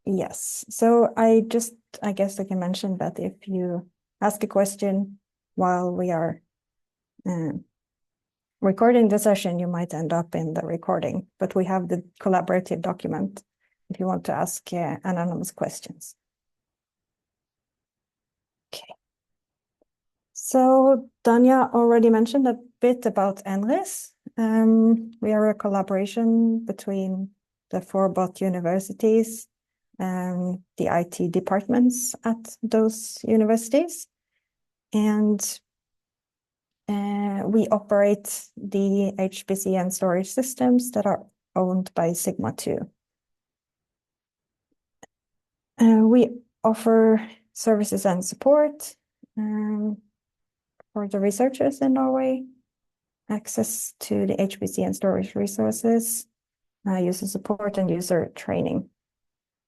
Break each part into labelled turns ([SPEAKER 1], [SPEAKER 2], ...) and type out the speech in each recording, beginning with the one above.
[SPEAKER 1] Yes, so I guess I can mention that if you ask a question while we are recording the session, you might end up in the recording, but we have the collaborative document if you want to ask anonymous questions. Okay. So Danya already mentioned a bit about NRIS. We are a collaboration between the 4 bot universities and the IT departments at those universities. And we operate the HPC and storage systems that are owned by Sigma 2. We offer services and support for the researchers in Norway, access to the HPC and storage resources, user support, and user training.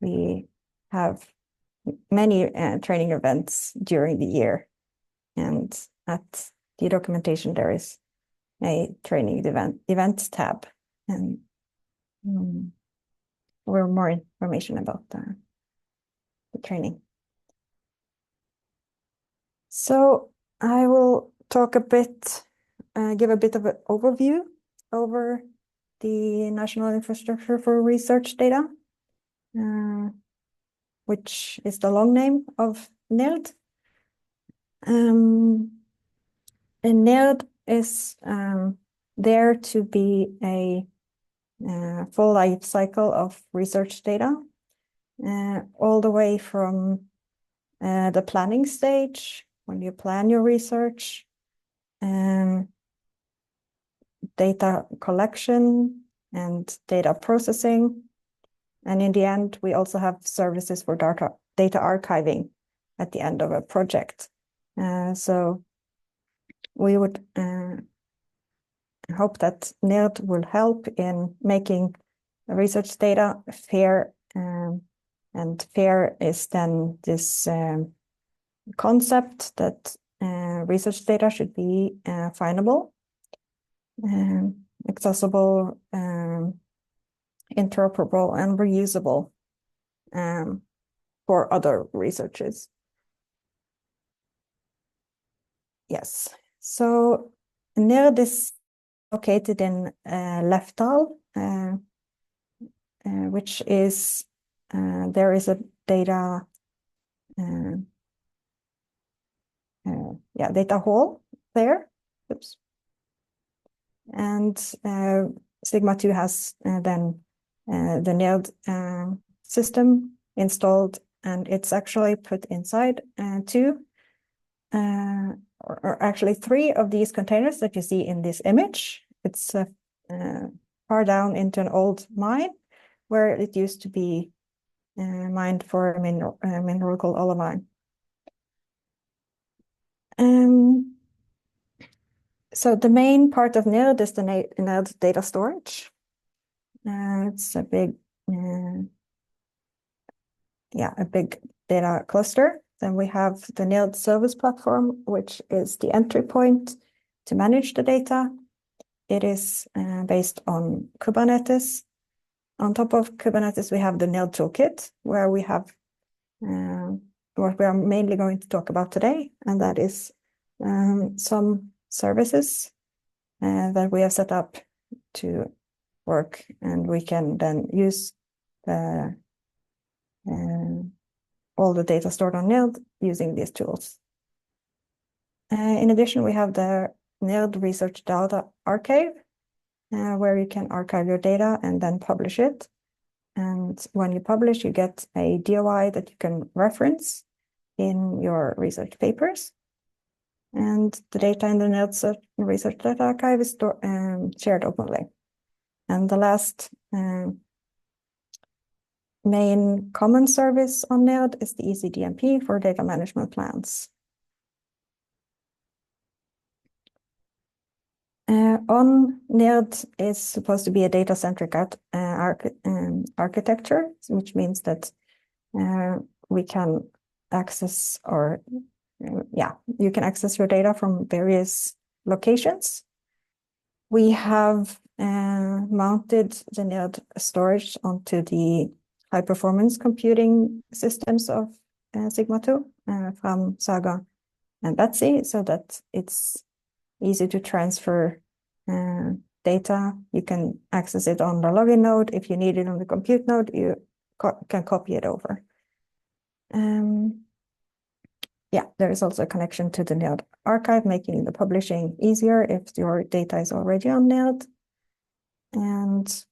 [SPEAKER 1] We have many training events during the year, and at the documentation there is a training event tab, and more information about the training. So I will talk a bit, give a bit of an overview over the National Infrastructure for Research Data, which is the long name of NIRD. And NIRD is there to be a full life cycle of research data, all the way from the planning stage, when you plan your research, data collection and data processing. And in the end, we also have services for data archiving at the end of a project. So we would hope that NIRD will help in making research data fair, and fair is then this concept that research data should be findable, accessible, interoperable, and reusable for other researchers. Yes, so NIRD is located in Lefdal, which is, there is a data data hall there. Oops. And Sigma 2 has then the NIRD system installed, and it's actually put inside 2 or actually 3 of these containers that you see in this image. It's far down into an old mine where it used to be mined for a mineral called olivine. So the main part of NIRD is the NIRD data storage. It's a big, a big data cluster. Then we have the NIRD service platform, which is the entry point to manage the data. It is based on Kubernetes. On top of Kubernetes, we have the NIRD Tookit, where we have what we are mainly going to talk about today, and that is some services that we have set up to work, and we can then use all the data stored on NIRD using these tools. In addition, we have the NIRD Research Data Archive, where you can archive your data and then publish it. And when you publish, you get a DOI that you can reference in your research papers. And the data in the NIRD Research Data Archive is shared openly. And the last main common service on NIRD is the ECDMP for data management plans. On NIRD is supposed to be a data-centric architecture, which means that we can access you can access your data from various locations. We have mounted the NIRD storage onto the high-performance computing systems of Sigma 2 from Saga and Betsy, so that it's easy to transfer data. You can access it on the login node. If you need it on the compute node, you can copy it over. Yeah, there is also a connection to the NIRD archive, making the publishing easier if your data is already on NIRD. And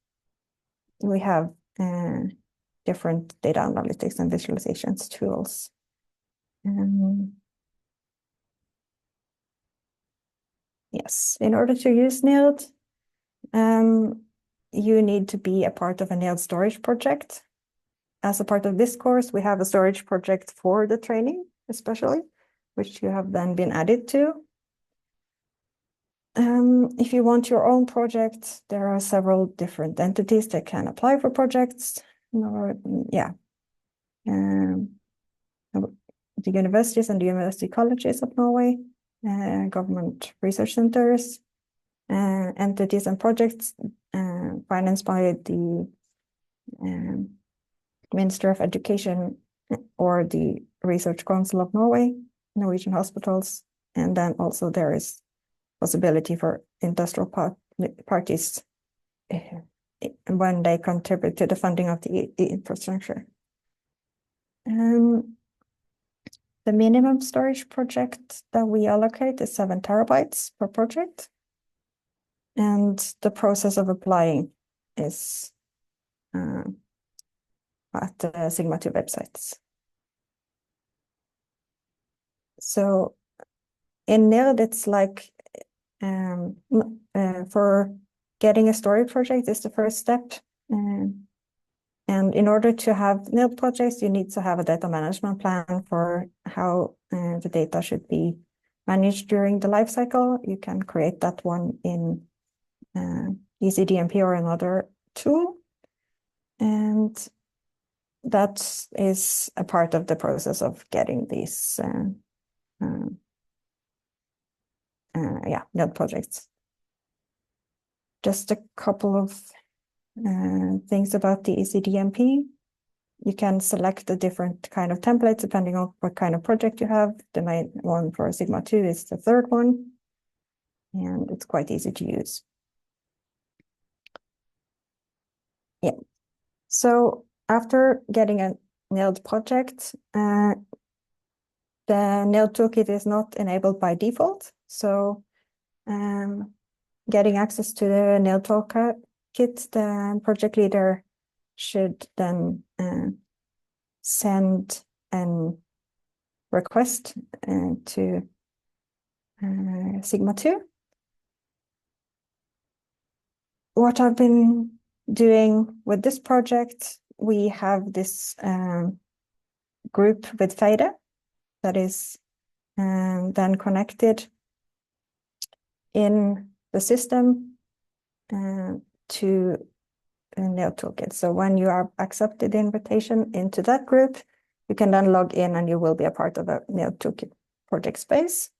[SPEAKER 1] we have different data analytics and visualizations tools. Yes, in order to use NIRD, you need to be a part of a NIRD storage project. As a part of this course, we have a storage project for the training, especially, which you have then been added to. If you want your own project, there are several different entities that can apply for projects. The universities and the university colleges of Norway, government research centers, entities and projects financed by the Minister of Education or the Research Council of Norway, Norwegian hospitals, and then also there is possibility for industrial parties when they contribute to the funding of the infrastructure. The minimum storage project that we allocate is 7 terabytes per project. And the process of applying is at the Sigma 2 websites. So in NIRD, it's like for getting a storage project is the first step. And in order to have NIRD projects, you need to have a data management plan for how the data should be managed during the life cycle. You can create that one in ECDMP or another tool. And that is a part of the process of getting these NIRD projects. Just a couple of things about the ECDMP. You can select a different kind of templates depending on what kind of project you have. The main one for Sigma 2 is the third one, and it's quite easy to use. Yeah. So after getting a NIRD project, the NIRD Toolkit is not enabled by default. So getting access to the NIRD Toolkit, the project leader should then send a request to Sigma 2. What I've been doing with this project, we have this group with Feide that is then connected in the system to NIRD Toolkit. So when you are accepted the invitation into that group, you can then log in and you will be a part of a NIRD Toolkit project space.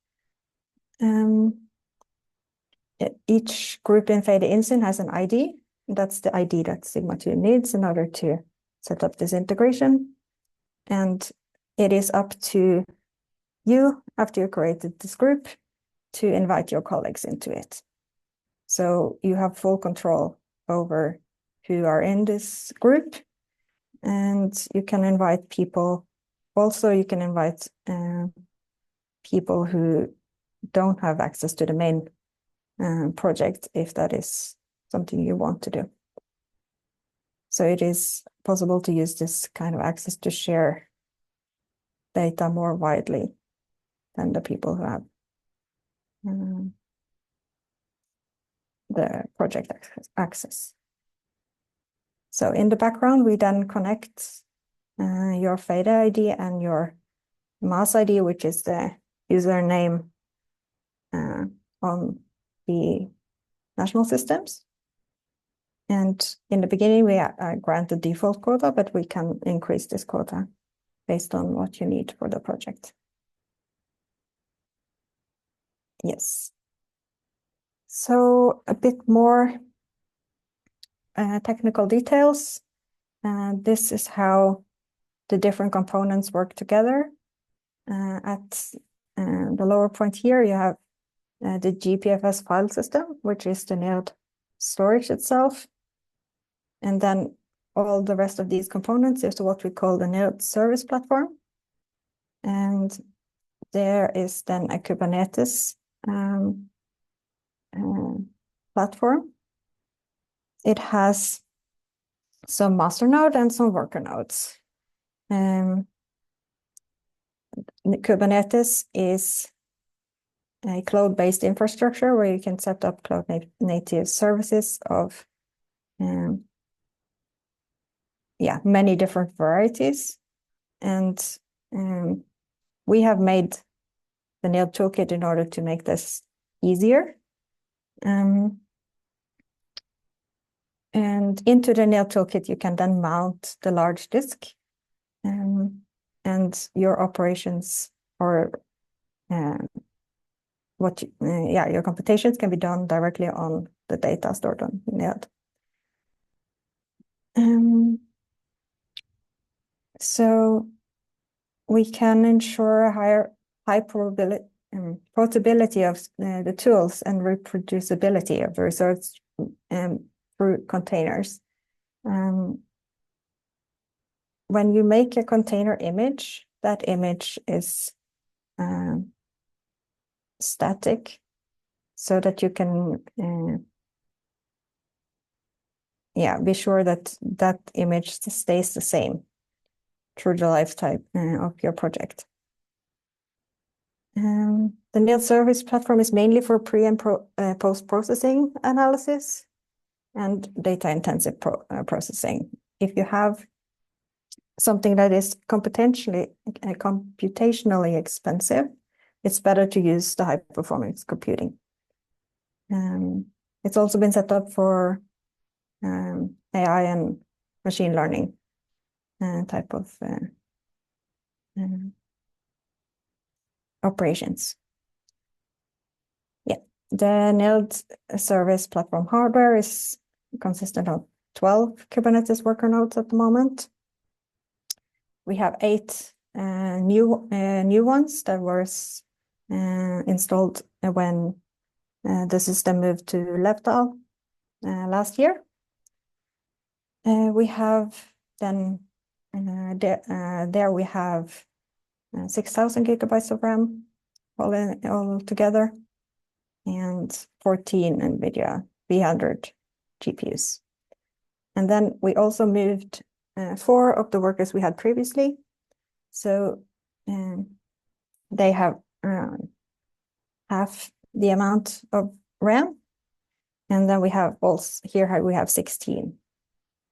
[SPEAKER 1] Each group in Feide Insin has an ID. That's the ID that Sigma 2 needs in order to set up this integration. And it is up to you, after you created this group, to invite your colleagues into it. So you have full control over who are in this group, and you can invite people. Also, you can invite people who don't have access to the main project if that is something you want to do. So it is possible to use this kind of access to share data more widely than the people who have the project access. So in the background, we then connect your Feide ID and your MAS ID, which is the username on the national systems. And in the beginning, we grant the default quota, but we can increase this quota based on what you need for the project. Yes. So a bit more technical details. this is how the different components work together. At the lower point here, you have the GPFS file system, which is the NIRD storage itself. And then all the rest of these components is what we call the NIRD service platform. And there is then a Kubernetes platform. It has some master node and some worker nodes. Kubernetes is a cloud-based infrastructure where you can set up cloud-native services of many different varieties. And we have made the NIRD Tookit in order to make this easier. And into the NIRD Tookit, you can then mount the large disk, and your operations or your computations can be done directly on the data stored on NIRD. So we can ensure a high portability of the tools and reproducibility of the results through containers. When you make a container image, that image is static, so that you can be sure that that image stays the same through the lifetime of your project. The NIRD service platform is mainly for pre and post-processing analysis and data-intensive processing. If you have something that is computationally expensive, it's better to use the high-performance computing. It's also been set up for AI and machine learning type of operations. The NIRD service platform hardware is consistent of 12 Kubernetes worker nodes at the moment. We have 8 new ones that were installed when the system moved to Lefdal last year. We have then there we have 6,000 gigabytes of RAM all together, and 14 NVIDIA V100 GPUs. And then we also moved 4 of the workers we had previously. So they have half the amount of RAM. And then we have also here we have 16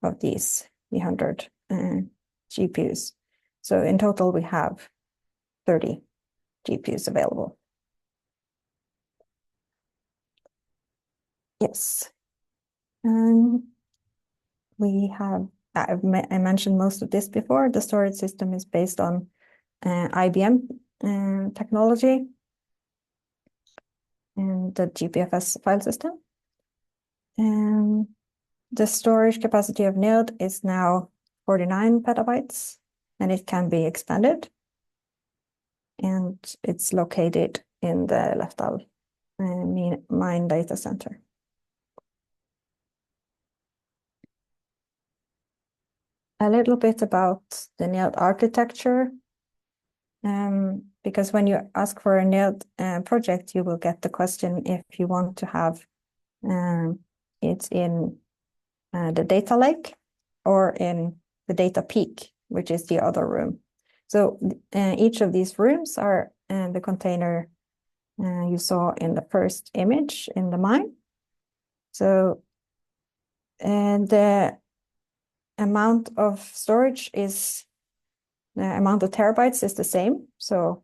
[SPEAKER 1] of these V100 GPUs. So in total, we have 30 GPUs available. Yes. We have, I mentioned most of this before. The storage system is based on IBM technology and the GPFS file system. And the storage capacity of NIRD is now 49 petabytes, and it can be expanded. And it's located in the Lefdal mine data center. A little bit about the NIRD architecture, because when you ask for a NIRD project, you will get the question if you want to have it in the data lake or in the data peak, which is the other room. So each of these rooms are the container you saw in the first image in the mine. So the amount of storage is, the amount of terabytes is the same. So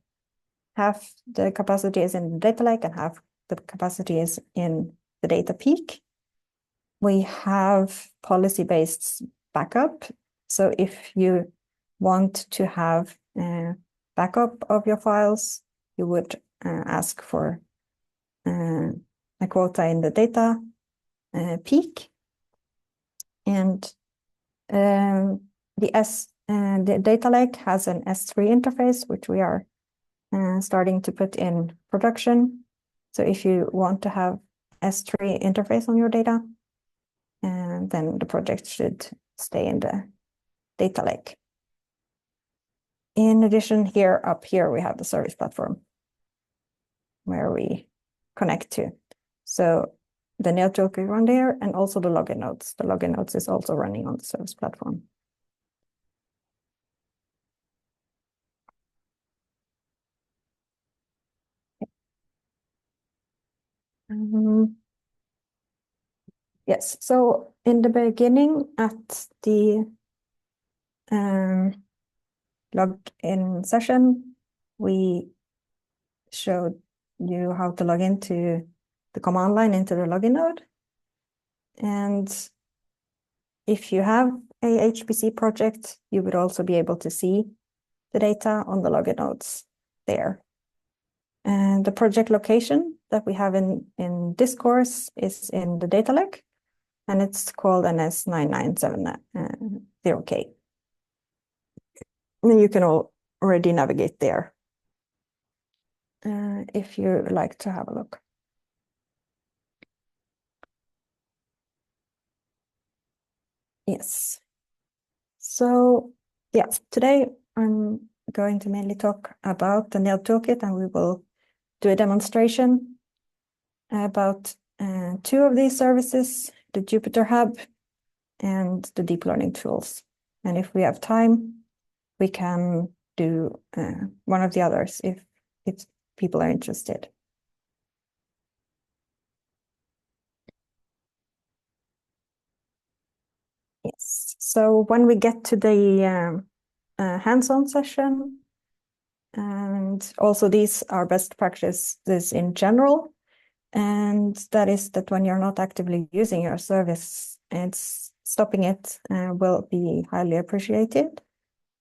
[SPEAKER 1] half the capacity is in the data lake and half the capacity is in the data peak. We have policy-based backup. So if you want to have backup of your files, you would ask for a quota in the data peak. And the data lake has an S3 interface, which we are starting to put in production. So if you want to have S3 interface on your data, then the project should stay in the data lake. In addition, up here, we have the service platform where we connect to. So the NIRD Tookit run there, and also the login nodes. The login nodes is also running on the service platform. Yes, so in the beginning at the login session, we showed you how to log into the command line into the login node. And if you have a HPC project, you would also be able to see the data on the login nodes there. And the project location that we have in this course is in the data lake, and it's called NS9970K. And you can already navigate there if you like to have a look. Yes. So yeah, today I'm going to mainly talk about the NIRD Tookit, and we will do a demonstration about two of these services, the Jupyter Hub and the deep learning tools. And if we have time, we can do one of the others if people are interested. Yes. So when we get to the hands-on session, and also these are best practices in general, and that is that when you're not actively using your service, it's stopping it will be highly appreciated,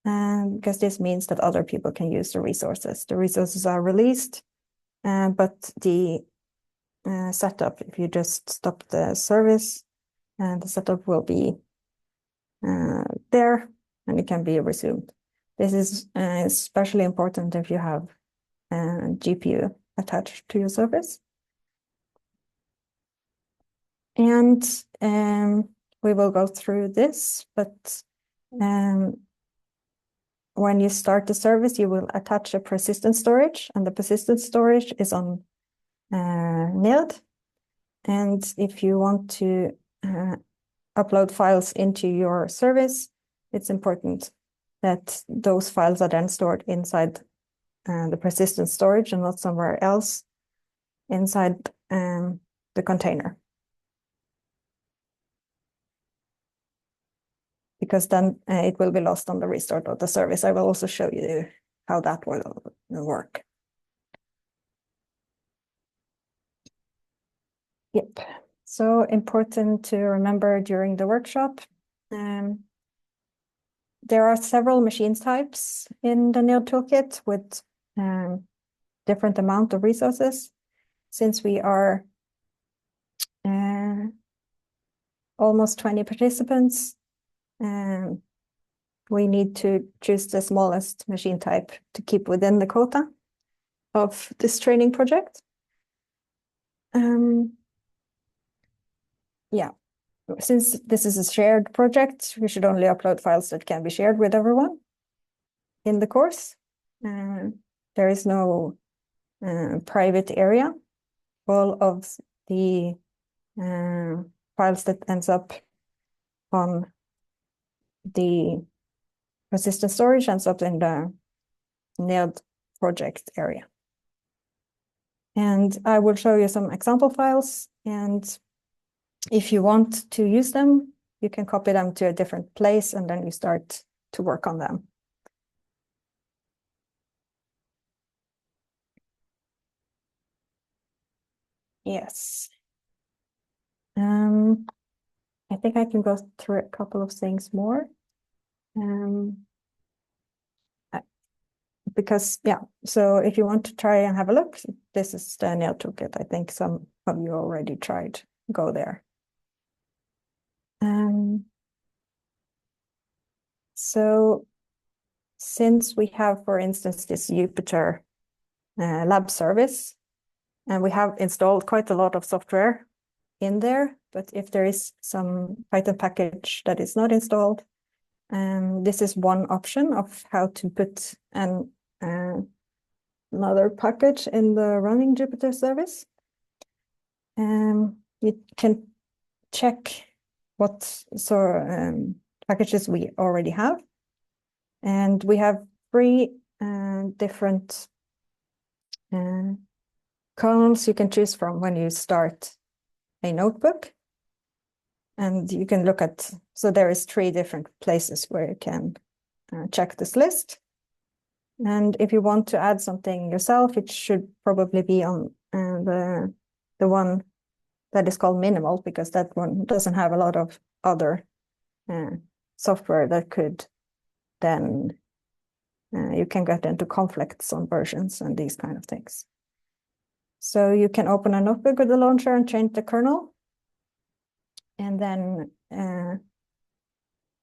[SPEAKER 1] because this means that other people can use the resources. The resources are released, but the setup, if you just stop the service, the setup will be there and it can be resumed. This is especially important if you have a GPU attached to your service. And we will go through this, but when you start the service, you will attach a persistent storage, and the persistent storage is on NIRD. And if you want to upload files into your service, it's important that those files are then stored inside the persistent storage and not somewhere else inside the container. Because then it will be lost on the restart of the service. I will also show you how that will work. Yep. So important to remember during the workshop. There are several machine types in the NIRD Toolkit with different amount of resources. Since we are almost 20 participants, we need to choose the smallest machine type to keep within the quota of this training project. Yeah, since this is a shared project, we should only upload files that can be shared with everyone in the course. There is no private area. All of the files that ends up on the persistent storage ends up in the NIRD project area. And I will show you some example files, and if you want to use them, you can copy them to a different place and then you start to work on them. Yes. I think I can go through a couple of things more. Because, yeah, so if you want to try and have a look, this is the NIRD Tookit. I think some of you already tried. Go there. So since we have, for instance, this Jupyter lab service, and we have installed quite a lot of software in there, but if there is some Python package that is not installed, this is one option of how to put another package in the running Jupyter service. You can check what packages we already have. And we have three different kernels you can choose from when you start a notebook. And you can look at, so there is three different places where you can check this list. And if you want to add something yourself, it should probably be on the one that is called minimal, because that one doesn't have a lot of other software that could then, you can get into conflicts on versions and these kind of things. So you can open a notebook with the launcher and change the kernel. And then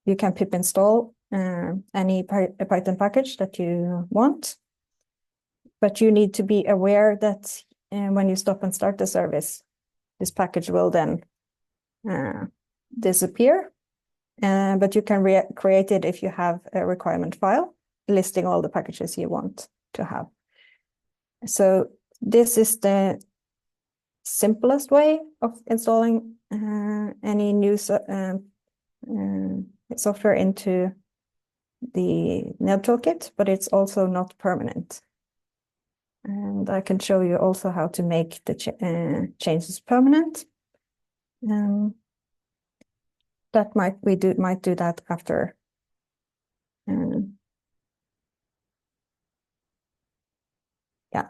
[SPEAKER 1] you can pip install any Python package that you want. But you need to be aware that when you stop and start the service, this package will then disappear. But you can create it if you have a requirement file listing all the packages you want to have. So this is the simplest way of installing any new software into the NIRD Toolkit, but it's also not permanent. And I can show you also how to make the changes permanent. That might do that after. Yeah,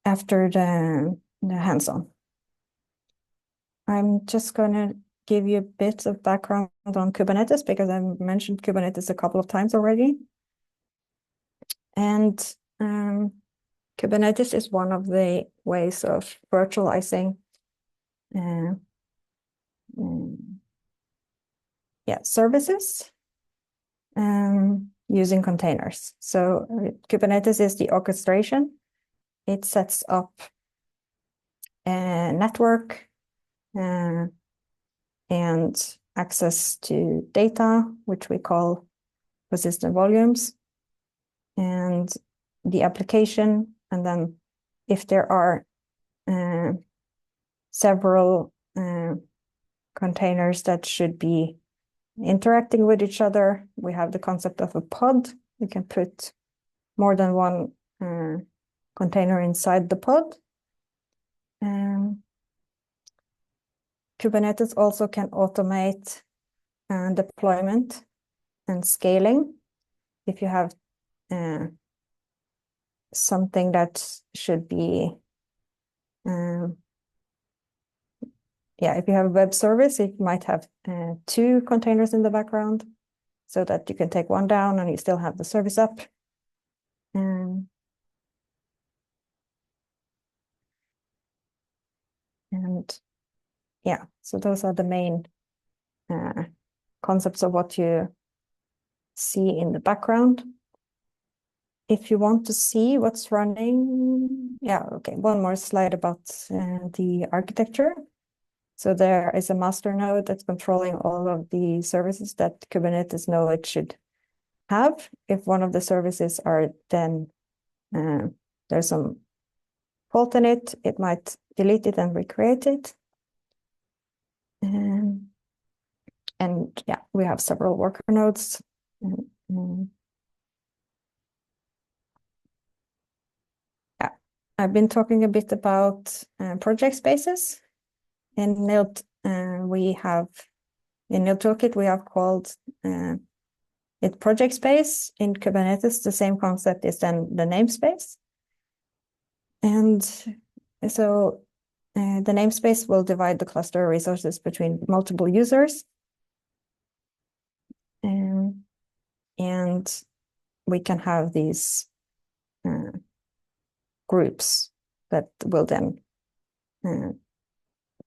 [SPEAKER 1] after the hands-on. I'm just going to give you a bit of background on Kubernetes, because I mentioned Kubernetes a couple of times already. And Kubernetes is one of the ways of virtualizing services using containers. So Kubernetes is the orchestration. It sets up a network and access to data, which we call persistent volumes, and the application. And then if there are several containers that should be interacting with each other, we have the concept of a pod. You can put more than one container inside the pod. Kubernetes also can automate deployment and scaling. If you have something that should be, if you have a web service, it might have two containers in the background, so that you can take one down and you still have the service up. And yeah, so those are the main concepts of what you see in the background. If you want to see what's running, one more slide about the architecture. So there is a master node that's controlling all of the services that Kubernetes know it should have. If one of the services are then, there's some fault in it, it might delete it and recreate it. And yeah, we have several worker nodes. Yeah, I've been talking a bit about project spaces. In NIRD, in NIRD Tookit, we have called it project space. In Kubernetes, the same concept is then the namespace. And so the namespace will divide the cluster resources between multiple users. And we can have these groups that will then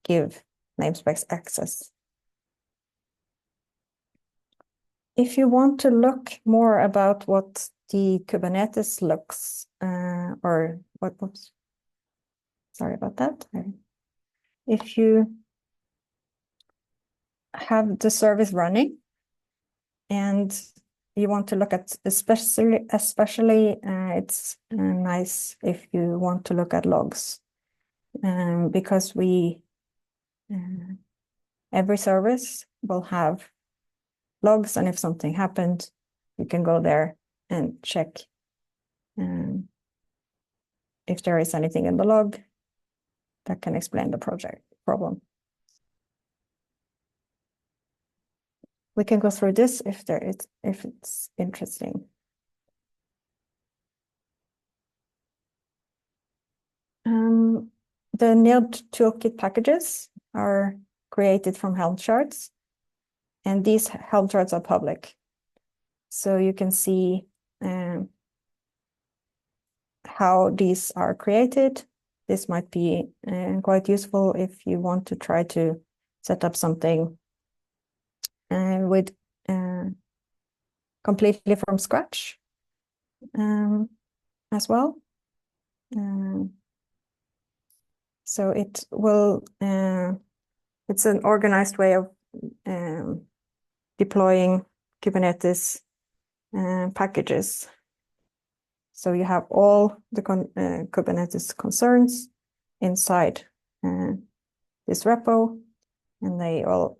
[SPEAKER 1] give namespace access. if you want to look more about what the Kubernetes looks, or what, oops, sorry about that. If you have the service running and you want to look at, especially it's nice if you want to look at logs, because every service will have logs, and if something happened, you can go there and check if there is anything in the log that can explain the project problem. We can go through this if it's interesting. The NIRD Tookit packages are created from Helm charts, and these Helm charts are public. So you can see how these are created. This might be quite useful if you want to try to set up something with completely from scratch as well. So it will, it's an organized way of deploying Kubernetes packages. So you have all the Kubernetes concerns inside this repo, and they all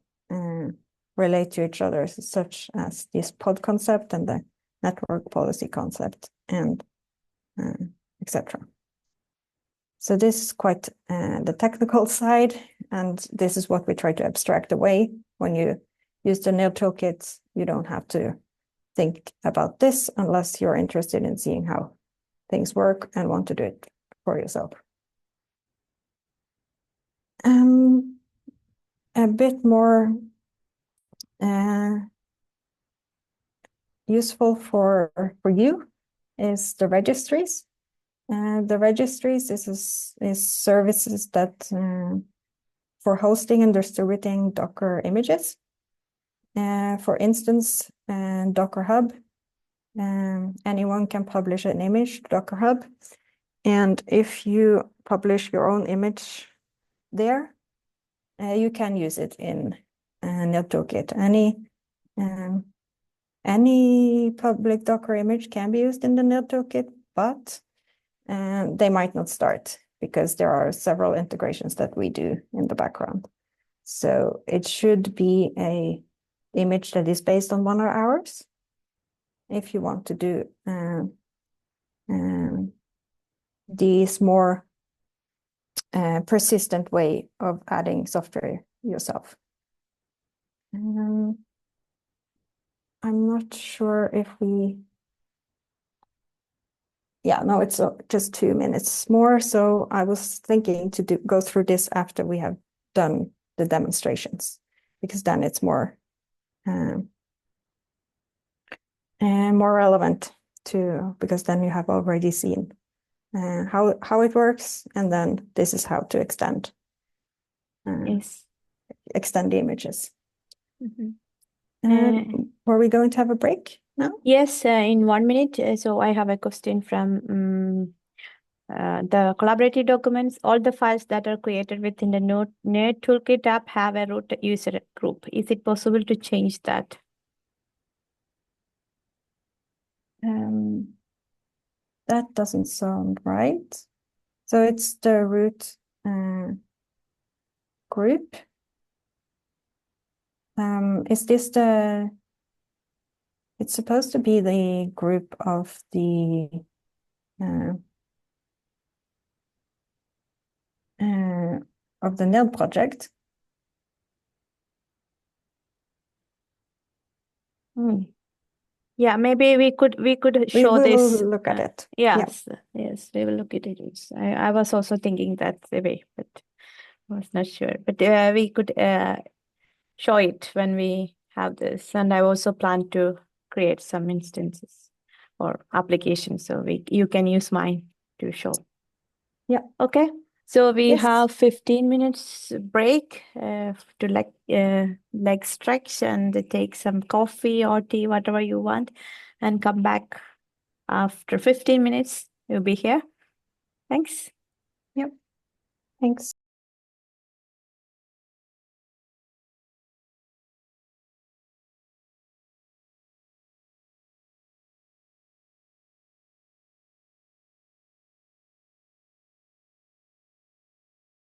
[SPEAKER 1] relate to each other, such as this pod concept and the network policy concept, and etc. So this is quite the technical side, and this is what we try to abstract away. When you use the NIRD toolkit, you don't have to think about this unless you're interested in seeing how things work and want to do it for yourself. A bit more useful for you is the registries. The registries is services that for hosting and distributing Docker images. For instance, Docker Hub, anyone can publish an image to Docker Hub, and if you publish your own image there, you can use it in NIRD Tookit. Any public Docker image can be used in the NIRD Tookit, but they might not start because there are several integrations that we do in the background. So it should be a image that is based on 1 hours if you want to do these more persistent way of adding software yourself. I'm not sure if we... Yeah, no, it's just 2 minutes more. So I was thinking to go through this after we have done the demonstrations, because then it's more relevant because then you have already seen how it works, and then this is how to extend the images. Were we going to have a break now?
[SPEAKER 2] Yes, in 1 minute. So I have a question from the collaborative documents. All the files that are created within the NIRD Toolkit app have a root user group. Is it possible to change that?
[SPEAKER 1] That doesn't sound right. So it's the root group. Is this it's supposed to be the group of the NIRD project.
[SPEAKER 2] Yeah, maybe we could show this.
[SPEAKER 1] We will look at it.
[SPEAKER 2] Yes, yes, we will look at it. I was also thinking that way, but I was not sure. But we could show it when we have this, and I also plan to create some instances or applications, so you can use mine to show.
[SPEAKER 1] Yeah.
[SPEAKER 2] Okay. So we
[SPEAKER 1] Yes.
[SPEAKER 2] have 15 minutes break to leg stretch and take some coffee or tea, whatever you want, and come back after 15 minutes. You'll be here. Thanks.
[SPEAKER 1] Yep. Thanks.